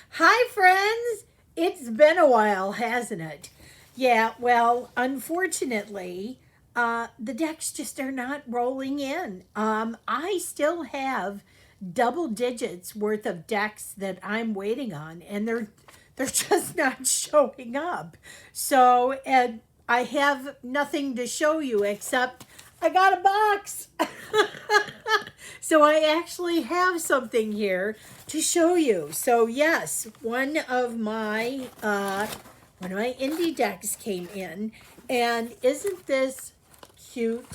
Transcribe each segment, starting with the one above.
Hi, friends. It's been a while, hasn't it? Yeah, well, unfortunately, the decks just are not rolling in. I still have double digits worth of decks that I'm waiting on, and they're just not showing up. So, and I have nothing to show you except I got a box. So I actually have something here to show you. So yes, one of my indie decks came in, and isn't this cute?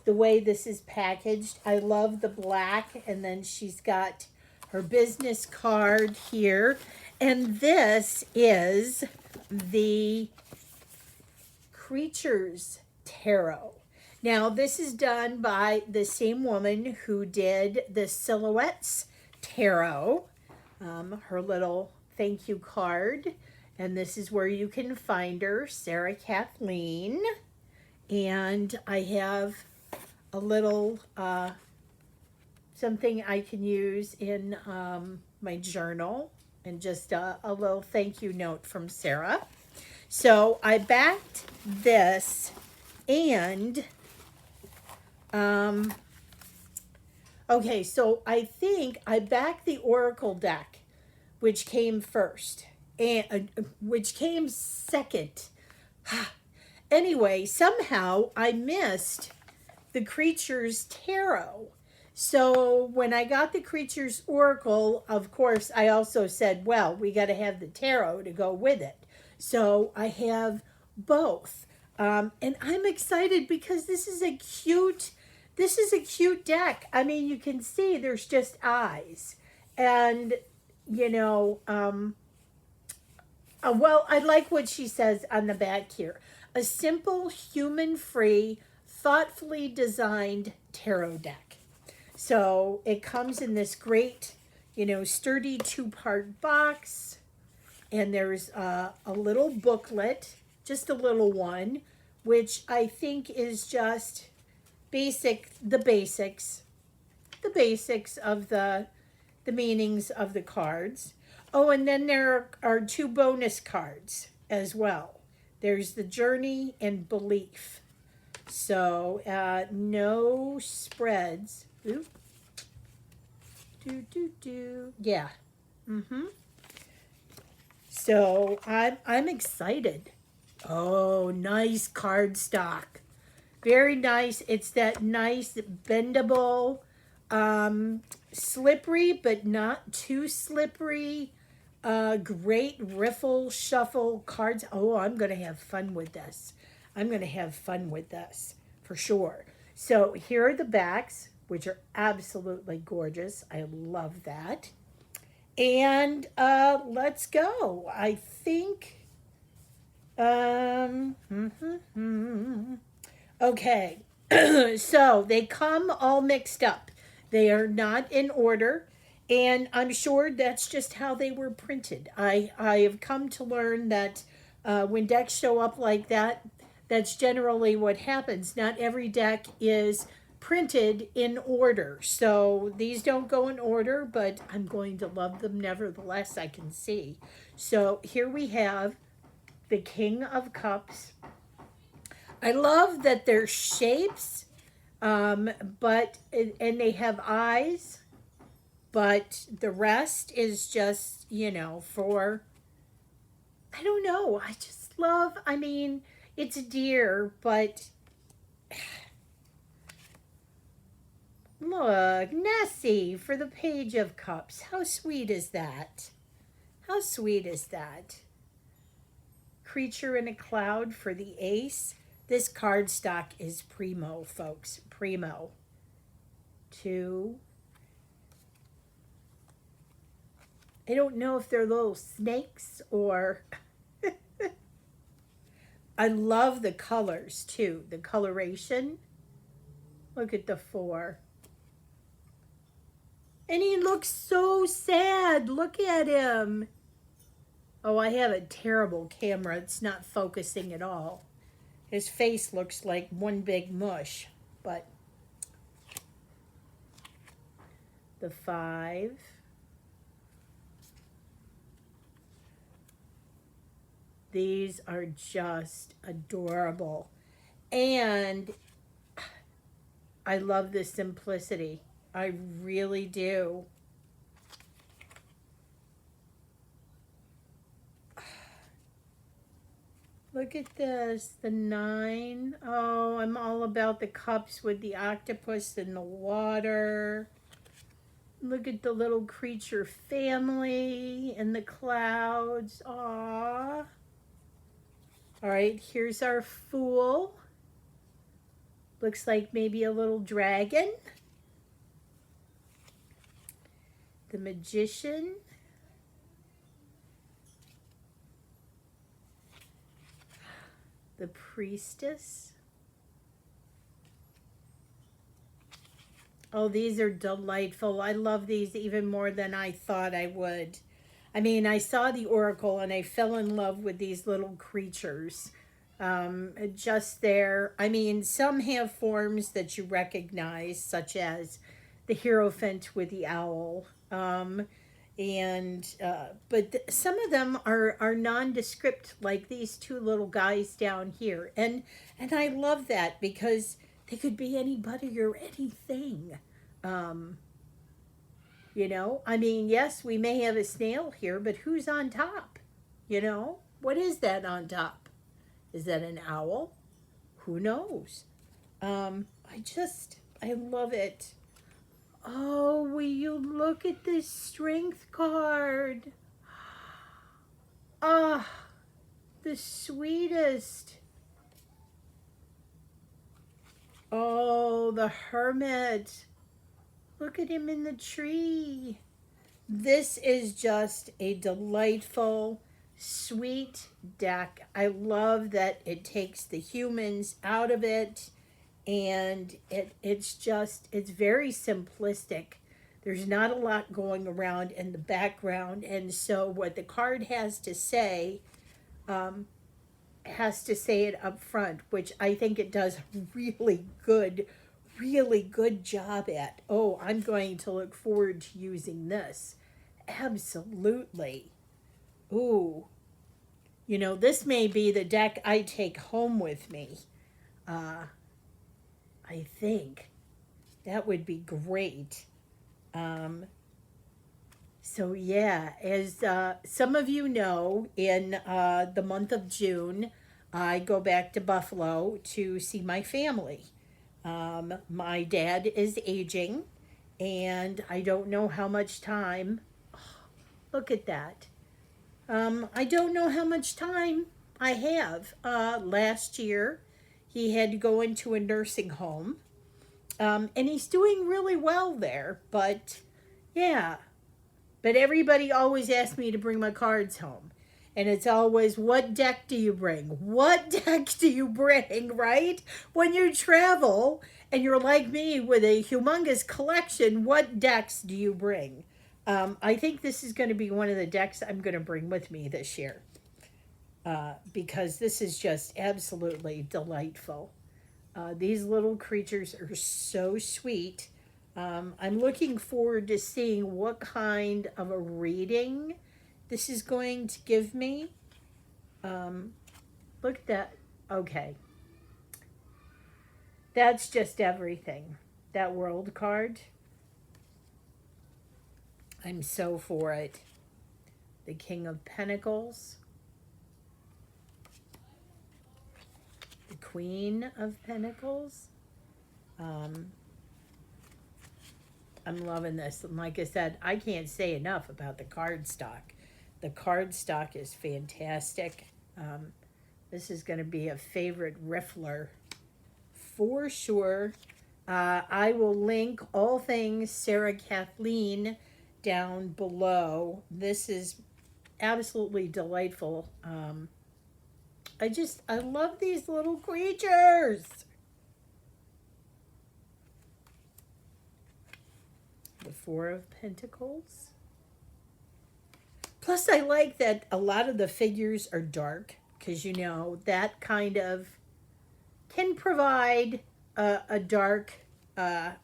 The way this is packaged, I love the black, and then she's got her business card here, and this is the Creatures Tarot. Now, this is done by the same woman who did the Silhouettes Tarot, her little thank you card. And this is where you can find her, Sarah Kathleen. And I have a little something I can use in my journal, and just a little thank you note from Sarah. So I backed this, and um, okay, so I think I backed the Oracle deck, which came first, and which came second. Anyway, somehow I missed the Creatures Tarot. So when I got the Creatures Oracle, of course, I also said, well, we got to have the tarot to go with it. So I have both. And I'm excited because this is a cute deck. I mean, you can see there's just eyes. And, you know, well, I like what she says on the back here. A simple, human-free, thoughtfully designed tarot deck. So it comes in this great, sturdy two-part box, and there's a little booklet, just a little one, which I think is just the basics of the meanings of the cards. Oh, and then there are two bonus cards as well. There's the journey and belief. So no spreads. Ooh. Yeah. Mm-hmm. So I'm excited. Oh, nice card stock. Very nice. It's that nice bendable, slippery but not too slippery. Great riffle shuffle cards. Oh, I'm gonna have fun with this. I'm gonna have fun with this for sure. So here are the backs, which are absolutely gorgeous. I love that. And let's go. I think. Okay. So they come all mixed up. They are not in order, and I'm sure that's just how they were printed. I have come to learn that when decks show up like that, that's generally what happens. Not every deck is printed in order. So these don't go in order, but I'm going to love them nevertheless, I can see. So here we have the King of Cups. I love that they're shapes, but and they have eyes, but the rest is just for, I don't know. I just love. I mean, it's a deer, but look, Nessie for the Page of Cups. How sweet is that? How sweet is that? Creature in a Cloud for the Ace. This card stock is primo, folks. Primo. Two. I don't know if they're little snakes or. I love the colors too. The coloration. Look at the four. And he looks so sad. Look at him. Oh, I have a terrible camera. It's not focusing at all. His face looks like one big mush. But the five. These are just adorable. And I love the simplicity. I really do. Look at this, the 9. Oh, I'm all about the cups with the octopus in the water. Look at the little creature family in the clouds. Aww. All right, here's our Fool. Looks like maybe a little dragon. The Magician. The Priestess. Oh, these are delightful. I love these even more than I thought I would. I mean, I saw the Oracle and I fell in love with these little creatures. Just there. I mean, some have forms that you recognize, such as the Hierophant with the owl. But some of them are nondescript, like these two little guys down here, and I love that because they could be anybody or anything. Um, I mean, yes, we may have a snail here, but who's on top? What is that on top? Is that an owl? Who knows? I love it. Oh, will you look at this strength card? Ah, the sweetest. Oh, the Hermit. Look at him in the tree. This is just a delightful, sweet deck. I love that it takes the humans out of it, and it's very simplistic. There's not a lot going around in the background, and so what the card um, has to say it up front, which I think it does really good job at. Oh, I'm going to look forward to using this. Absolutely. Ooh, this may be the deck I take home with me. Uh, I think that would be great. Um, so yeah, as some of you know, in the month of June, I go back to Buffalo to see my family. My dad is aging, and I don't know how much time. Look at that. I don't know how much time I have. Last year, he had to go into a nursing home, and he's doing really well there. But yeah, but everybody always asks me to bring my cards home. And it's always, what deck do you bring? What deck do you bring, right? When you travel and you're like me with a humongous collection, what decks do you bring? I think this is going to be one of the decks I'm going to bring with me this year because this is just absolutely delightful. These little creatures are so sweet. I'm looking forward to seeing what kind of a reading this is going to give me. Look at that. Okay. That's just everything. That world card. I'm so for it. The King of Pentacles. The Queen of Pentacles. I'm loving this. And like I said, I can't say enough about the card stock. The card stock is fantastic. This is going to be a favorite riffler for sure. I will link all things Sarah Kathleen down below. This is absolutely delightful. I love these little creatures. The Four of Pentacles. Plus, I like that a lot of the figures are dark because, that kind of can provide a dark, it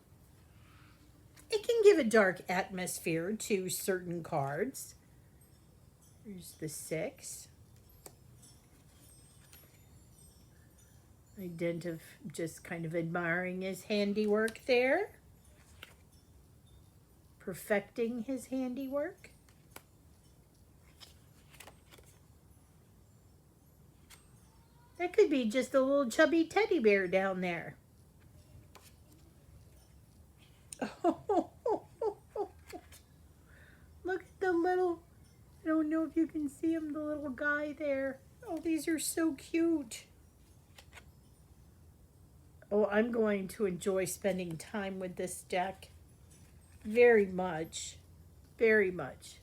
can give a dark atmosphere to certain cards. Here's the 6. I didn't have just kind of admiring his handiwork there, perfecting his handiwork. That could be just a little chubby teddy bear down there. Oh, look at the little, I don't know if you can see him, the little guy there. Oh, these are so cute. Oh, I'm going to enjoy spending time with this deck very much. Very much.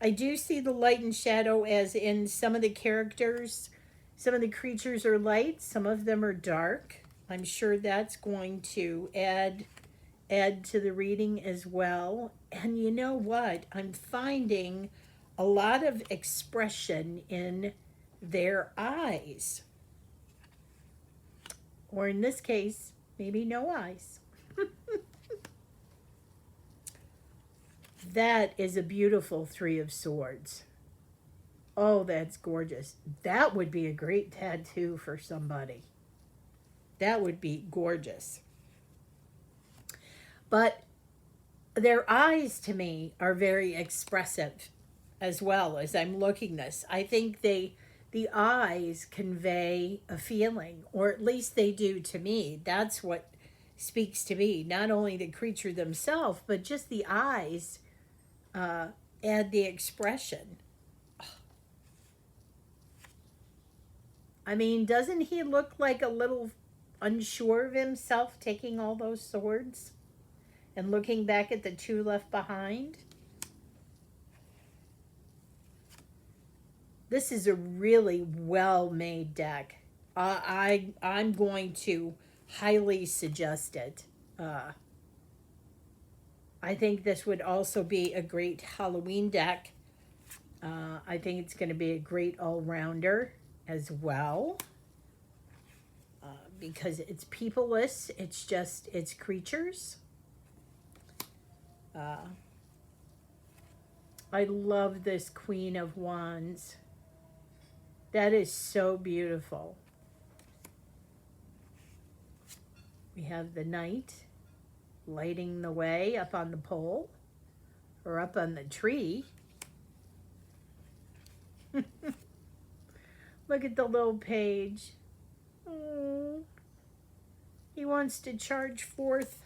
I do see the light and shadow as in some of the characters. Some of the creatures are light, some of them are dark. I'm sure that's going to add to the reading as well. And you know what? I'm finding a lot of expression in their eyes. Or in this case, maybe no eyes. That is a beautiful Three of Swords. Oh, that's gorgeous. That would be a great tattoo for somebody. That would be gorgeous. But their eyes to me are very expressive as well as I'm looking this. I think the eyes convey a feeling, or at least they do to me. That's what speaks to me. Not only the creature themselves, but just the eyes add the expression. I mean, doesn't he look like a little unsure of himself taking all those swords and looking back at the two left behind? This is a really well-made deck. I'm going to highly suggest it. I think this would also be a great Halloween deck. I think it's going to be a great all-rounder as well, because it's peopleless. It's creatures. I love this Queen of Wands. That is so beautiful. We have the Knight lighting the way up on the pole, or up on the tree. Look at the little page. Oh, he wants to charge forth.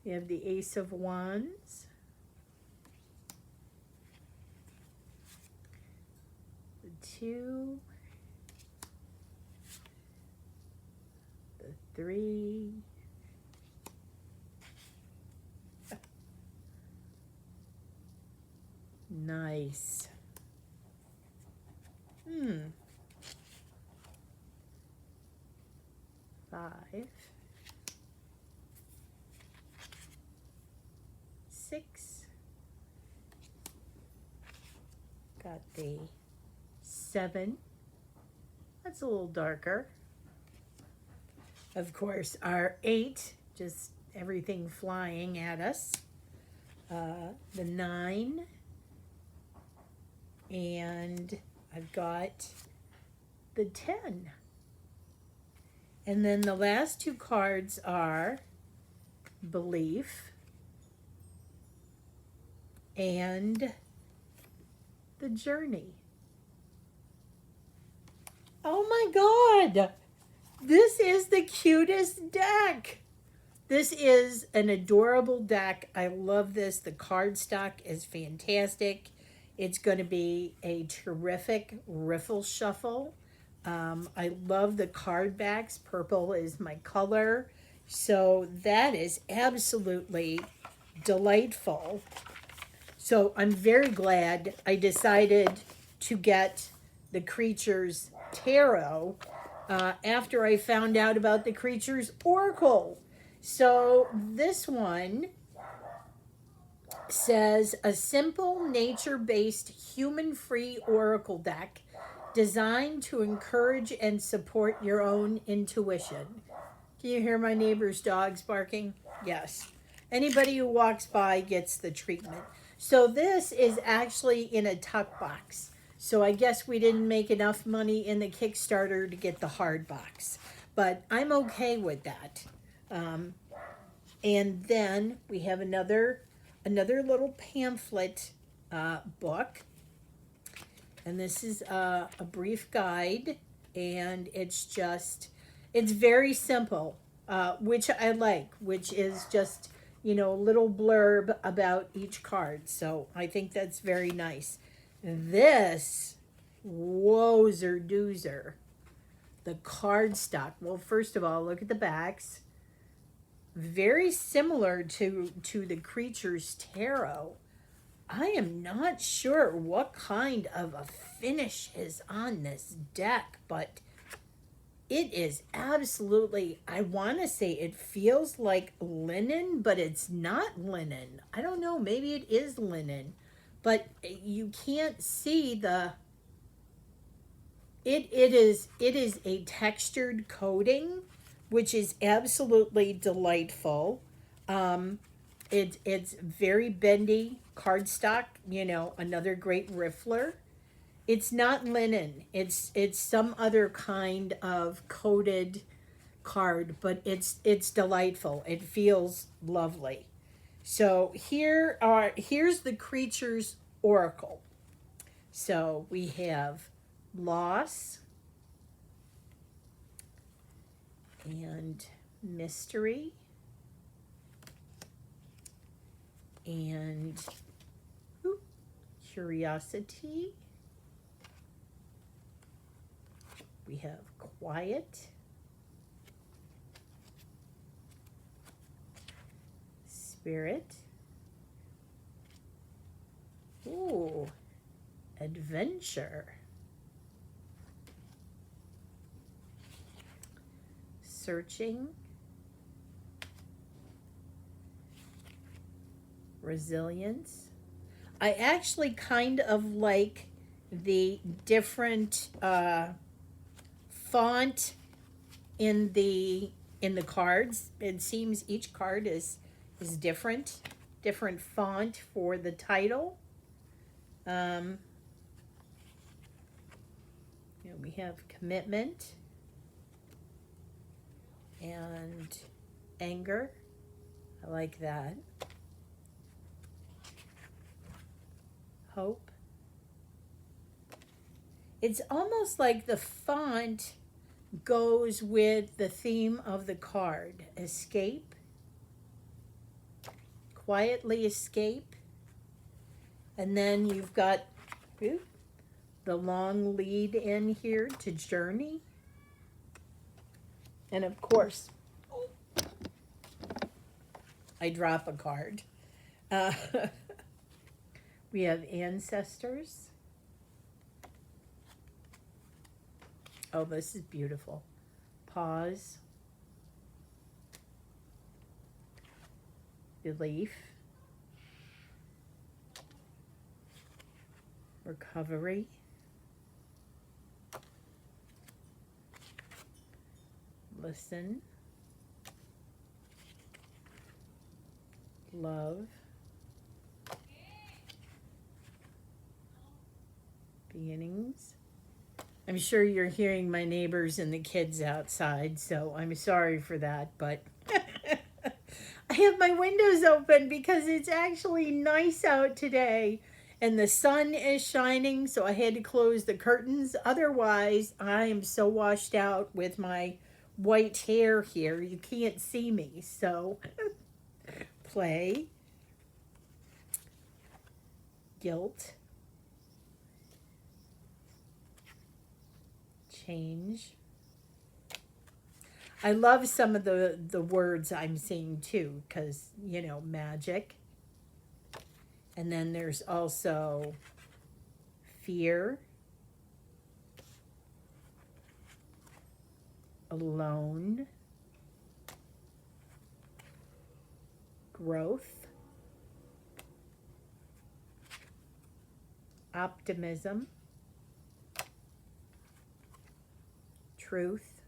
We have the Ace of Wands. The 2. The 3. Nice. 5. 6. Got the 7. That's a little darker. Of course, our 8, just everything flying at us. The 9. And I've got the 10. And then the last two cards are Belief and the Journey. Oh my God! This is the cutest deck. This is an adorable deck. I love this. The cardstock is fantastic. It's going to be a terrific riffle shuffle. I love the card backs. Purple is my color. So that is absolutely delightful. So I'm very glad I decided to get the Creatures Tarot after I found out about the Creatures Oracle. So this one says a simple nature-based human-free oracle deck designed to encourage and support your own intuition. Can you hear my neighbor's dogs barking? Yes. Anybody who walks by gets the treatment. So this is actually in a tuck box. So I guess we didn't make enough money in the Kickstarter to get the hard box, but I'm okay with that. Um, and then we have another little pamphlet book, and this is a brief guide, and it's very simple, which I like, which is just, a little blurb about each card. So I think that's very nice. This, wozer doozer, the card stock. Well, first of all, look at the backs. Very similar to the Creatures Tarot. I am not sure what kind of a finish is on this deck, but it is absolutely, I want to say it feels like linen, but it's not linen. I don't know, maybe it is linen, but you can't see it is a textured coating, which is absolutely delightful. Um, it's very bendy cardstock, another great riffler. It's not linen. It's some other kind of coated card, but it's delightful. It feels lovely. So here's the Creatures Oracle. So we have loss and mystery and curiosity. We have quiet, spirit, ooh, adventure, searching, resilience. I actually kind of like the different font in the cards. It seems each card is different font for the title. We have commitment and anger. I like that. Hope. It's almost like the font goes with the theme of the card. Escape. Quietly escape. And then you've got the long lead in here to journey. And of course, I drop a card. We have ancestors. Oh, this is beautiful. Pause. Belief. Recovery. Listen. Love. Beginnings. I'm sure you're hearing my neighbors and the kids outside, so I'm sorry for that, but I have my windows open because it's actually nice out today and the sun is shining, so I had to close the curtains. Otherwise, I am so washed out with my white hair here, you can't see me. So play, guilt, change. I love some of the words I'm seeing too, because, magic. And then there's also fear, alone, growth, optimism, truth,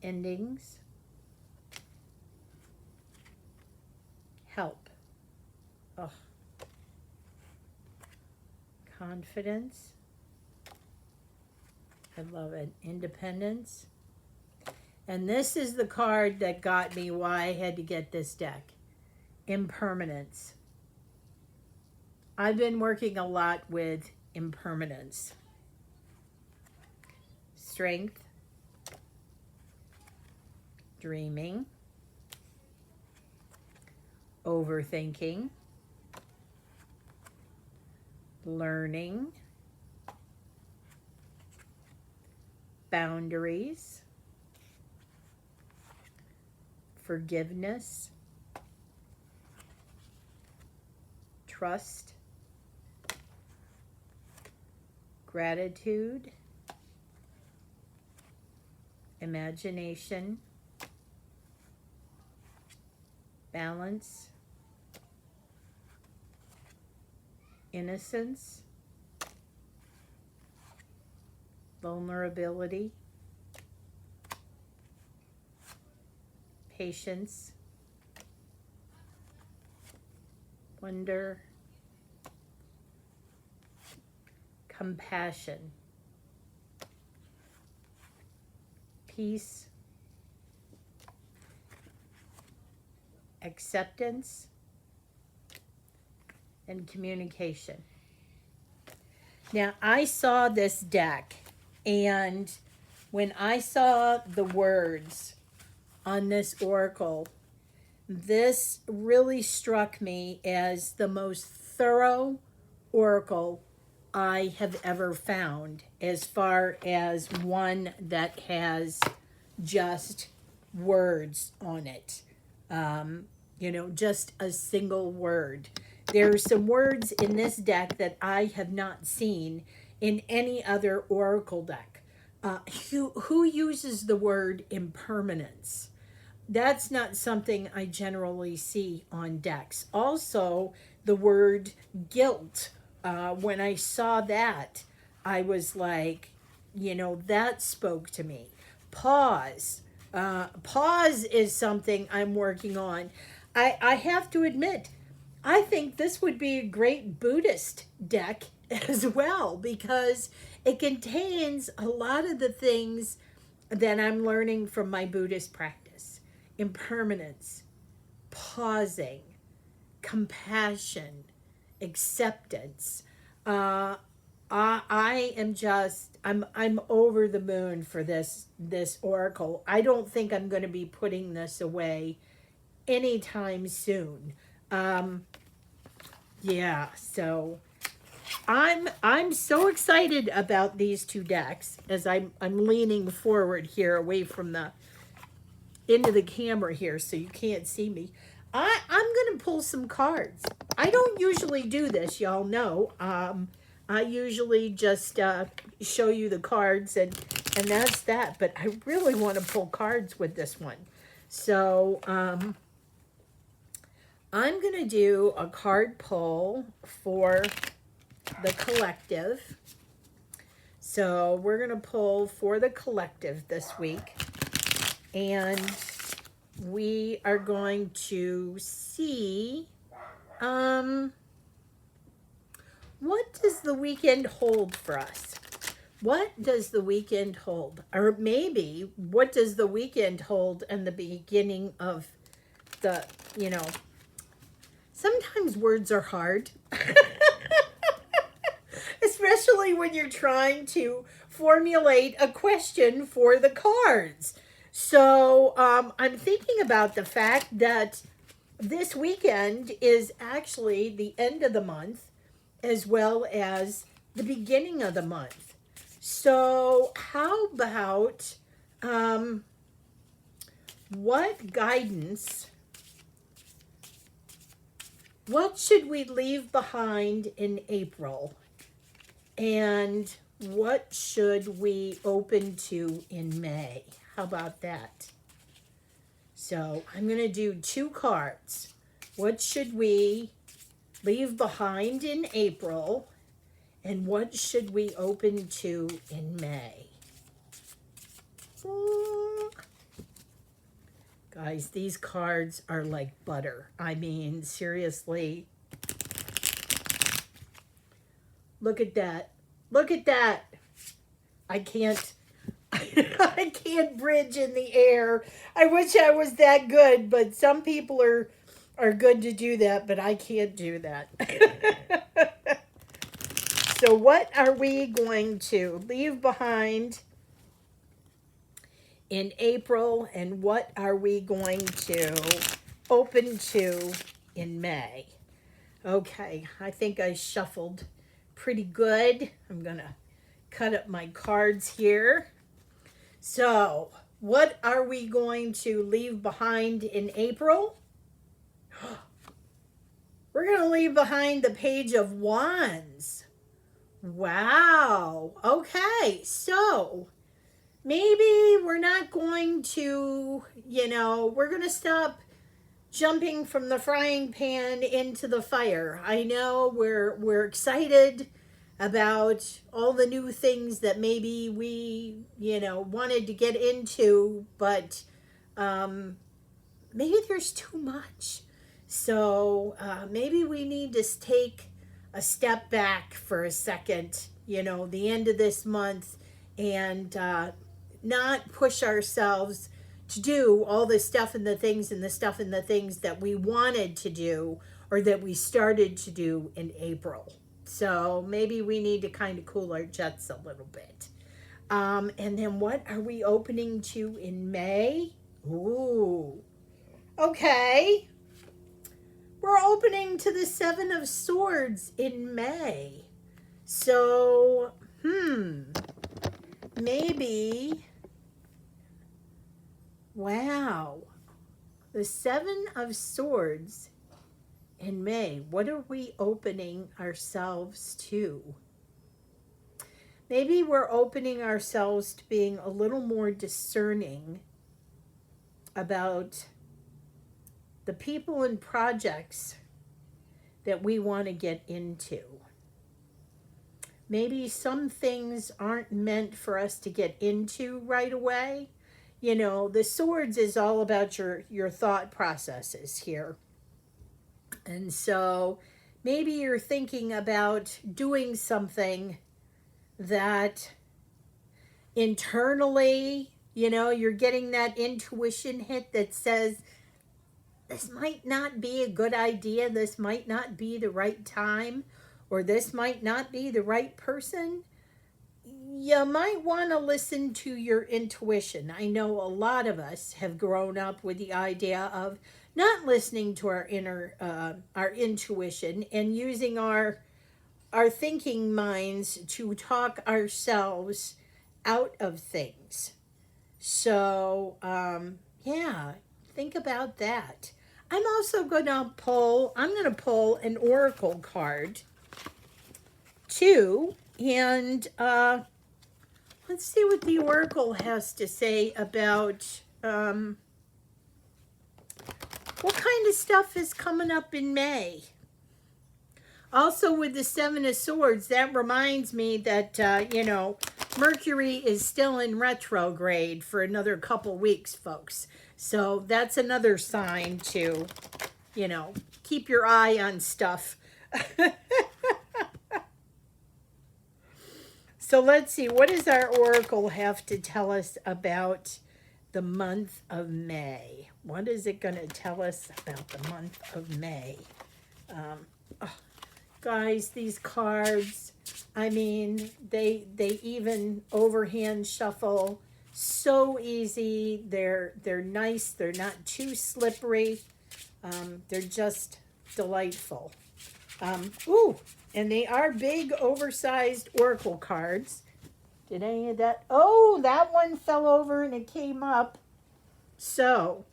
endings, help. Oh, Confidence. I love it. Independence. And this is the card that got me why I had to get this deck. Impermanence. I've been working a lot with impermanence. Strength. Dreaming. Overthinking. Learning. Boundaries. Forgiveness. Trust. Gratitude. Imagination. Balance. Innocence. Vulnerability. Patience. Wonder. Compassion. Peace. Acceptance. And communication. Now, I saw this deck, and when I saw the words on this oracle, this really struck me as the most thorough oracle I have ever found, as far as one that has just words on it. Just a single word. There's some words in this deck that I have not seen in any other oracle deck. Who uses the word impermanence? That's not something I generally see on decks. Also, the word guilt. When I saw that, I was like, that spoke to me. Pause. Pause is something I'm working on. I have to admit, I think this would be a great Buddhist deck as well, because it contains a lot of the things that I'm learning from my Buddhist practice. Impermanence, pausing, compassion, acceptance. I am just, I'm over the moon for this oracle. I don't think I'm going to be putting this away anytime soon. Yeah, so I'm so excited about these two decks, as I'm leaning forward here away from into the camera here, so you can't see me. I'm gonna pull some cards. I don't usually do this, y'all know. I usually just show you the cards and that's that. But I really want to pull cards with this one. So I'm gonna do a card pull for the collective. So we're gonna pull for the collective this week, and we are going to see what does the weekend hold for us? What does the weekend hold? Or maybe what does the weekend hold in the beginning of the, sometimes words are hard. Especially when you're trying to formulate a question for the cards. So I'm thinking about the fact that this weekend is actually the end of the month as well as the beginning of the month. So how about what guidance, what should we leave behind in April? And what should we open to in May? How about that? So I'm going to do 2 cards. What should we leave behind in April? And what should we open to in May? Guys, these cards are like butter. I mean, seriously. Look at that. Look at that. I can't. I can't bridge in the air. I wish I was that good, but some people are good to do that, but I can't do that. So what are we going to leave behind in April, and what are we going to open to in May? Okay, I think I shuffled pretty good. I'm gonna cut up my cards here. So, what are we going to leave behind in April? We're going to leave behind the Page of Wands. Wow. Okay, so maybe we're not going to, we're going to stop jumping from the frying pan into the fire. I know we're excited about all the new things that maybe we, wanted to get into, but maybe there's too much. So maybe we need to take a step back for a second, the end of this month, and not push ourselves to do all the stuff and the things and the stuff and the things that we wanted to do or that we started to do in April. So maybe we need to kind of cool our jets a little bit. And then what are we opening to in May? Ooh. Okay. We're opening to the Seven of Swords in May. So, maybe, wow. The Seven of Swords in May. What are we opening ourselves to? Maybe we're opening ourselves to being a little more discerning about the people and projects that we want to get into. Maybe some things aren't meant for us to get into right away. The swords is all about your thought processes here. And so maybe you're thinking about doing something that internally, you're getting that intuition hit that says, this might not be a good idea, this might not be the right time, or this might not be the right person. You might want to listen to your intuition. I know a lot of us have grown up with the idea of not listening to our our intuition and using our thinking minds to talk ourselves out of things. So, yeah, think about that. I'm going to pull an oracle card too, and let's see what the oracle has to say about what kind of stuff is coming up in May. Also, with the Seven of Swords, that reminds me that, Mercury is still in retrograde for another couple weeks, folks. So that's another sign to, keep your eye on stuff. So let's see, what does our oracle have to tell us about the month of May? What is it going to tell us about the month of May? Guys, these cards, I mean, they even overhand shuffle so easy. They're nice. They're not too slippery. They're just delightful. Ooh, and they are big, oversized oracle cards. Did any of that? Oh, that one fell over and it came up. So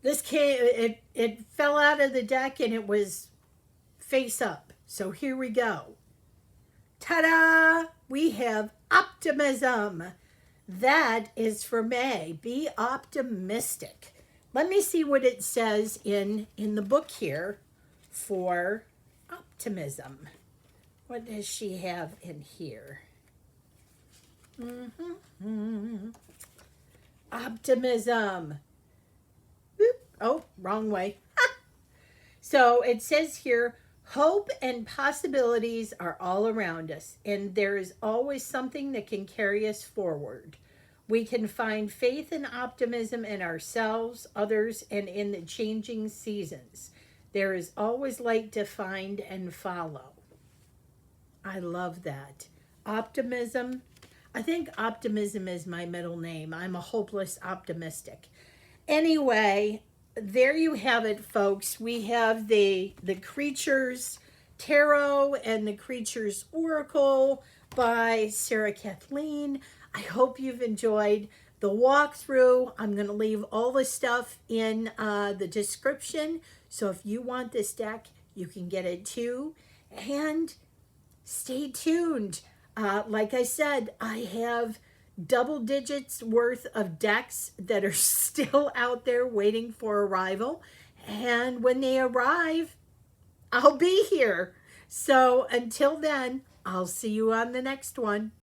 this it fell out of the deck and it was face up. So here we go. Ta-da! We have optimism. That is for May. Be optimistic. Let me see what it says in the book here for optimism. What does she have in here? Optimism. Oop. Oh, wrong way. So it says here, Hope and possibilities are all around us, and there is always something that can carry us forward. We can find faith and optimism in ourselves, others, and in the changing seasons. There is always light to find and follow. I love that. Optimism. I think optimism is my middle name. I'm a hopeless optimistic. Anyway, there you have it, folks. We have the creatures tarot and the creatures oracle by Sarah Kathleen. I hope you've enjoyed the walkthrough. I'm going to leave all the stuff in the description, so if you want this deck, you can get it too. And stay tuned. Like I said, I have double digits worth of decks that are still out there waiting for arrival. And when they arrive, I'll be here. So until then, I'll see you on the next one.